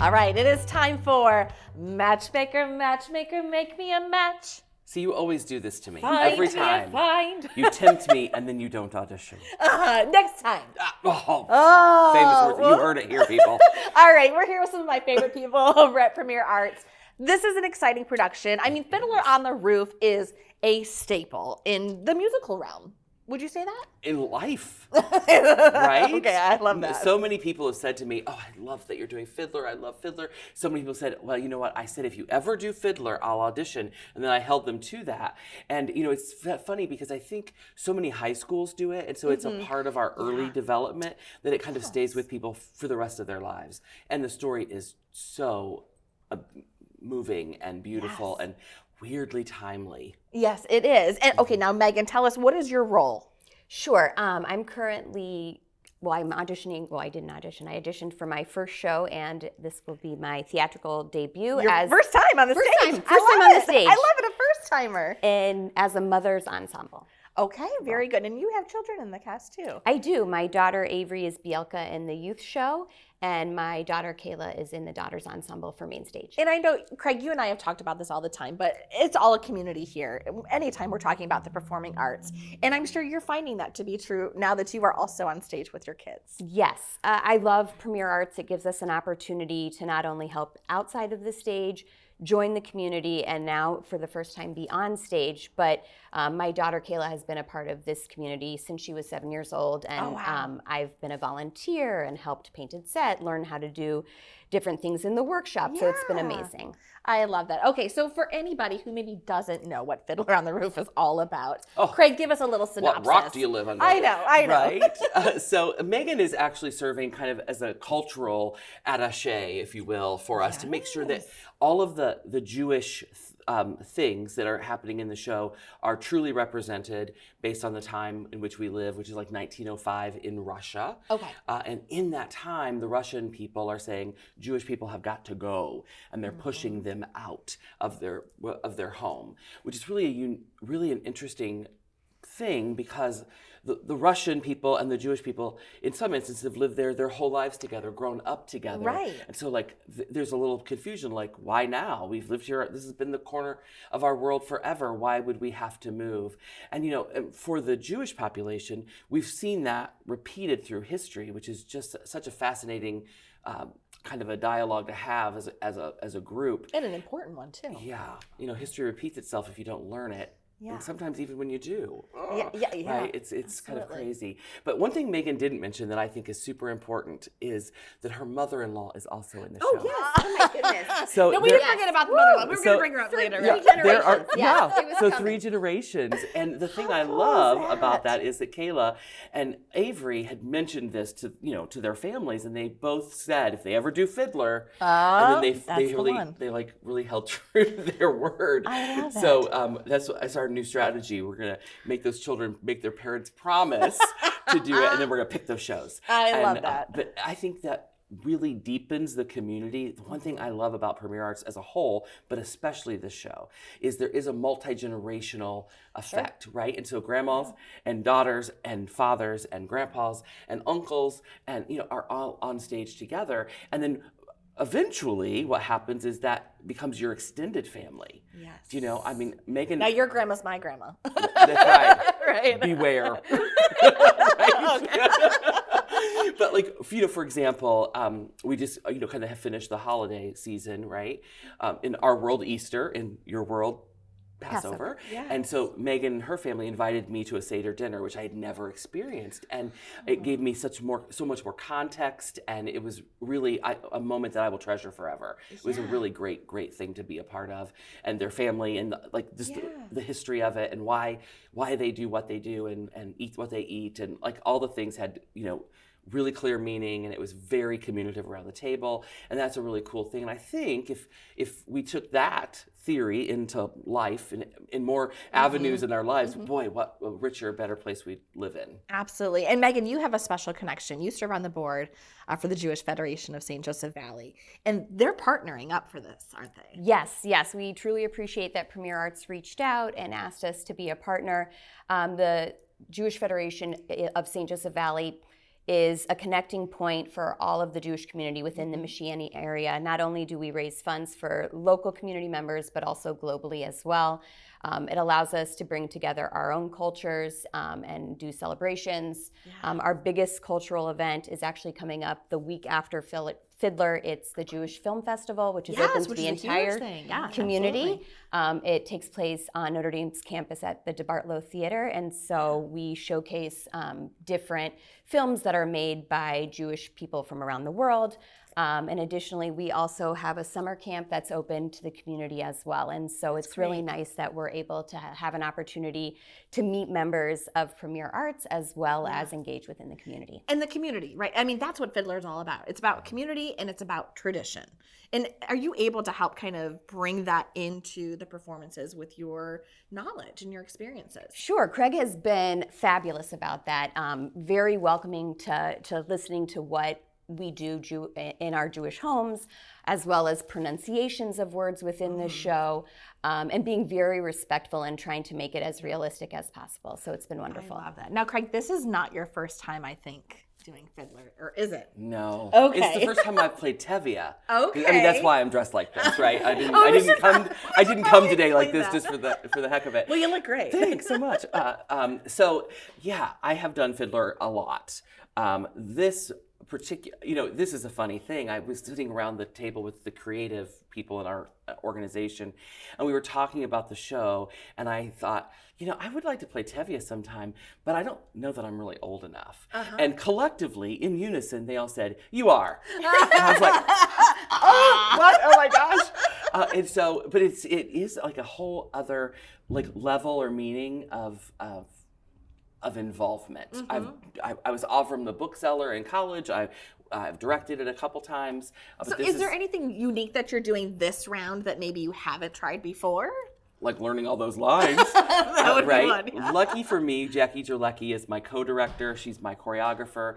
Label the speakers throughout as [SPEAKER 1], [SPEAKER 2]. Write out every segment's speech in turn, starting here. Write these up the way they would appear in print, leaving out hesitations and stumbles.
[SPEAKER 1] All right, it is time for Matchmaker, Matchmaker, make me a match.
[SPEAKER 2] See, you always do this to me.
[SPEAKER 1] Find
[SPEAKER 2] Every
[SPEAKER 1] me a
[SPEAKER 2] time.
[SPEAKER 1] find.
[SPEAKER 2] You tempt me and then you don't audition.
[SPEAKER 1] Next time.
[SPEAKER 2] Famous words. You heard it here, people.
[SPEAKER 1] All right, we're here with some of my favorite people over at Premier Arts. This is an exciting production. I mean, Fiddler on the Roof is a staple in the musical realm. Would you say that?
[SPEAKER 2] In life, right?
[SPEAKER 1] Okay, I love that.
[SPEAKER 2] So many people have said to me, oh, I love that you're doing Fiddler. I love Fiddler. So many people said, well, you know what? I said, if you ever do Fiddler, I'll audition. And then I held them to that. And, you know, it's funny because I think so many high schools do it. And so it's a part of our early development that it kind of stays with people for the rest of their lives. And the story is so moving and beautiful and weirdly timely.
[SPEAKER 1] Yes, it is. And okay, now Megan, tell us, what is your role?
[SPEAKER 3] Sure. I'm currently, I'm auditioning. Well, I didn't audition. I auditioned for my first show, and this will be my theatrical debut.
[SPEAKER 1] Your first time on the stage.
[SPEAKER 3] First time on the stage.
[SPEAKER 1] I love it, a first timer.
[SPEAKER 3] And as a mother's ensemble.
[SPEAKER 1] Okay, very good. And you have children in the cast too.
[SPEAKER 3] I do. My daughter Avery is Bielka in the youth show, and my daughter Kayla is in the Daughters Ensemble for main stage.
[SPEAKER 1] And I know, Craig, you and I have talked about this all the time, but it's all a community here. Anytime we're talking about the performing arts. And I'm sure you're finding that to be true now that you are also on stage with your kids.
[SPEAKER 3] Yes. I love Premier Arts. It gives us an opportunity to not only help outside of the stage, join the community, and now for the first time be on stage. But my daughter Kayla has been a part of this community since she was 7 years old, and I've been a volunteer and helped painted set, learn how to do different things in the workshop. So it's been amazing.
[SPEAKER 1] I love that. Okay, so for anybody who maybe doesn't know what Fiddler on the Roof is all about, Craig, give us a little synopsis.
[SPEAKER 2] What rock do you live under?
[SPEAKER 1] I know.
[SPEAKER 2] Right? So Megan is actually serving kind of as a cultural attaché, if you will, for us to make sure that all of the Jewish things that are happening in the show are truly represented based on the time in which we live, which is like 1905 in Russia.
[SPEAKER 1] Okay.
[SPEAKER 2] And in that time, the Russian people are saying Jewish people have got to go, and they're pushing them out of their home, which is really an interesting thing because the Russian people and the Jewish people, in some instances, have lived there their whole lives together, grown up together.
[SPEAKER 1] Right.
[SPEAKER 2] And so, like, there's a little confusion, like, why now? We've lived here. This has been the corner of our world forever. Why would we have to move? And, you know, for the Jewish population, we've seen that repeated through history, which is just such a fascinating kind of a dialogue to have as a group.
[SPEAKER 1] And an important one, too.
[SPEAKER 2] Yeah. You know, history repeats itself if you don't learn it.
[SPEAKER 1] Yeah.
[SPEAKER 2] And sometimes even when you do.
[SPEAKER 1] Yeah.
[SPEAKER 2] Right? It's kind of crazy. But one thing Megan didn't mention that I think is super important is that her mother-in-law is also in the show.
[SPEAKER 1] Yes. Oh, my goodness.
[SPEAKER 2] So
[SPEAKER 1] no, we didn't forget about the mother-in-law. We were going to bring her up later.
[SPEAKER 2] Yeah,
[SPEAKER 1] Right?
[SPEAKER 2] there are,
[SPEAKER 3] Yes, it was
[SPEAKER 2] so
[SPEAKER 3] coming.
[SPEAKER 2] 3 generations. And the thing I
[SPEAKER 1] cool
[SPEAKER 2] love
[SPEAKER 1] is that?
[SPEAKER 2] about that is that Kayla and Avery had mentioned this to their families, and they both said if they ever do Fiddler, and then they really held true to their word.
[SPEAKER 1] I love
[SPEAKER 2] So that's our new strategy. We're gonna make those children make their parents promise to do it, and then we're gonna pick those shows.
[SPEAKER 1] I love that.
[SPEAKER 2] But I think that really deepens the community. The one thing I love about Premier Arts as a whole, but especially this show, is there is a multi-generational effect, right? And so grandmas and daughters and fathers and grandpas and uncles and are all on stage together. And then eventually what happens is that becomes your extended family.
[SPEAKER 1] Yes.
[SPEAKER 2] I mean, Megan.
[SPEAKER 1] Now your grandma's my grandma.
[SPEAKER 2] That's right.
[SPEAKER 1] Right.
[SPEAKER 2] Beware. But for example, we just kind of have finished the holiday season, right? In our world, Easter. In your world, Passover.
[SPEAKER 1] Yes.
[SPEAKER 2] And so Megan and her family invited me to a Seder dinner, which I had never experienced. And it gave me so much more context. And it was really a moment that I will treasure forever. It was a really great thing to be a part of. And their family and the history of it and why they do what they do and eat what they eat. And all the things had, really clear meaning, and it was very communicative around the table, and that's a really cool thing. And I think if we took that theory into life in more avenues in our lives, boy, what a richer, better place we'd live in.
[SPEAKER 1] Absolutely. And Megan, you have a special connection. You serve on the board for the Jewish Federation of St. Joseph Valley, and they're partnering up for this, aren't they?
[SPEAKER 3] Yes. We truly appreciate that Premier Arts reached out and asked us to be a partner. The Jewish Federation of St. Joseph Valley is a connecting point for all of the Jewish community within the Mashiani area. Not only do we raise funds for local community members, but also globally as well. It allows us to bring together our own cultures and do celebrations. Our biggest cultural event is actually coming up the week after Fiddler. It's the Jewish Film Festival, which is open to the entire community. It takes place on Notre Dame's campus at the DeBartolo Theater, and so we showcase different films that are made by Jewish people from around the world. And additionally, we also have a summer camp that's open to the community as well. And so it's really nice that we're able to have an opportunity to meet members of Premier Arts as well as engage within the community.
[SPEAKER 1] And the community, right? I mean, that's what Fiddler is all about. It's about community and it's about tradition. And are you able to help kind of bring that into the performances with your knowledge and your experiences?
[SPEAKER 3] Sure. Craig has been fabulous about that. Very welcoming to listening to what we do in our Jewish homes, as well as pronunciations of words within the show, and being very respectful and trying to make it as realistic as possible. So it's been wonderful.
[SPEAKER 1] I love that. Now, Craig, this is not your first time, I think, doing Fiddler, or is it?
[SPEAKER 2] No.
[SPEAKER 1] Okay.
[SPEAKER 2] It's the first time I've played Tevye.
[SPEAKER 1] Okay.
[SPEAKER 2] I mean, that's why I'm dressed like this, right? I didn't come today like this just for the heck of it.
[SPEAKER 1] Well, you look great.
[SPEAKER 2] Thanks so much. So yeah, I have done Fiddler a lot. This this is a funny thing. I was sitting around the table with the creative people in our organization, and we were talking about the show, and I thought, I would like to play Tevye sometime, but I don't know that I'm really old enough. And collectively, in unison, they all said, "You are." And I was like, "Oh, what? Oh my gosh!" And so, but it is like a whole other level or meaning of involvement. I was Avram the bookseller in college. I've directed it a couple times.
[SPEAKER 1] So is there anything unique that you're doing this round that maybe you haven't tried before?
[SPEAKER 2] Like learning all those lines.
[SPEAKER 1] That would
[SPEAKER 2] right?
[SPEAKER 1] be fun. Yeah.
[SPEAKER 2] Lucky for me, Jackie Jerlecki is my co-director. She's my choreographer.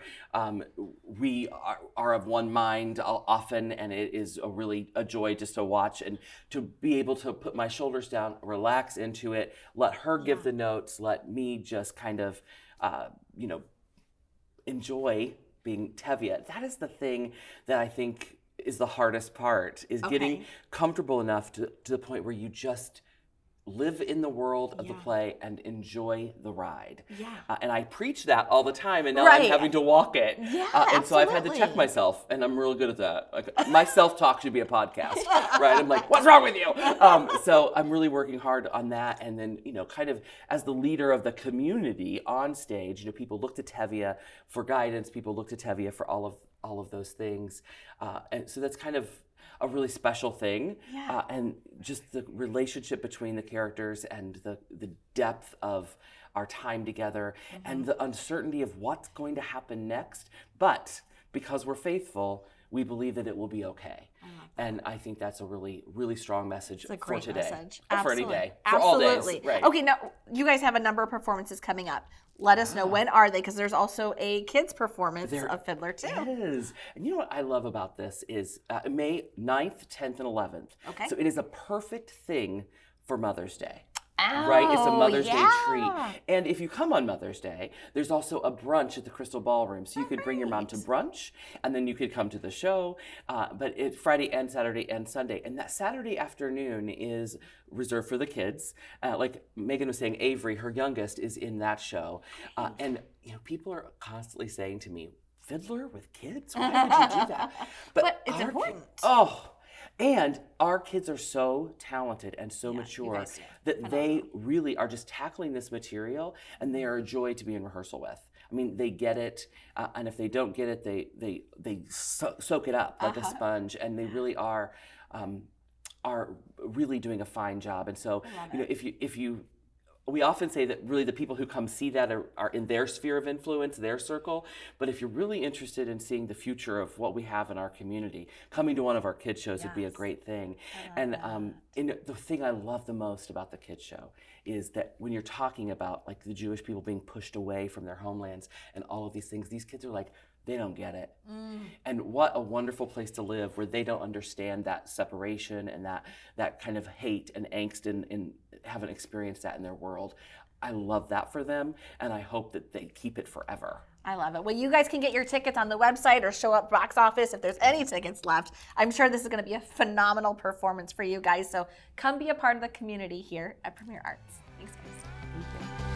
[SPEAKER 2] We are of one mind often, and it is a joy just to watch and to be able to put my shoulders down, relax into it, let her give the notes, let me just kind of, enjoy being Tevye. That is the thing that I think is the hardest part, is getting comfortable enough to the point where you just live in the world of the play and enjoy the ride. And I preach that all the time, and now I'm having to walk it. And so I've had to check myself, and I'm real good at that. My self-talk should be a podcast, right? I'm like, what's wrong with you? So I'm really working hard on that. And then, kind of as the leader of the community on stage, people look to Tevye for guidance. People look to Tevye for all of those things. And so that's kind of a really special thing. And just the relationship between the characters and the depth of our time together and the uncertainty of what's going to happen next. But because we're faithful, we believe that it will be okay. And I think that's a really, really strong message for today.
[SPEAKER 1] Message.
[SPEAKER 2] For any day. For
[SPEAKER 1] Absolutely.
[SPEAKER 2] all days. Right.
[SPEAKER 1] Okay, now you guys have a number of performances coming up. Let us know, when are they? Because there's also a kids performance of Fiddler too.
[SPEAKER 2] It is. And you know what I love about this is May 9th, 10th, and 11th.
[SPEAKER 1] Okay.
[SPEAKER 2] So it is a perfect thing for Mother's Day. Right? It's a Mother's Day treat. And if you come on Mother's Day, there's also a brunch at the Crystal Ballroom. So you could bring your mom to brunch, and then you could come to the show. But it's Friday and Saturday and Sunday. And that Saturday afternoon is reserved for the kids. Like Megan was saying, Avery, her youngest, is in that show. And people are constantly saying to me, Fiddler with kids? Why would you do that?
[SPEAKER 1] But it's important.
[SPEAKER 2] And our kids are so talented and so mature that they really are just tackling this material, and they are a joy to be in rehearsal with. I mean, they get it, and if they don't get it, they soak it up like a sponge, and they really are really doing a fine job. And so, if you we often say that really the people who come see that are in their sphere of influence, their circle. But if you're really interested in seeing the future of what we have in our community, coming to one of our kids shows would be a great thing. And the thing I love the most about the kids show is that when you're talking about like the Jewish people being pushed away from their homelands and all of these things, these kids are like, they don't get it. And what a wonderful place to live where they don't understand that separation and that kind of hate and angst and haven't experienced that in their world. I love that for them, and I hope that they keep it forever.
[SPEAKER 1] I love it. Well, you guys can get your tickets on the website or show up box office if there's any tickets left. I'm sure this is going to be a phenomenal performance for you guys. So come be a part of the community here at Premier Arts. Thanks, guys.
[SPEAKER 3] Thank you.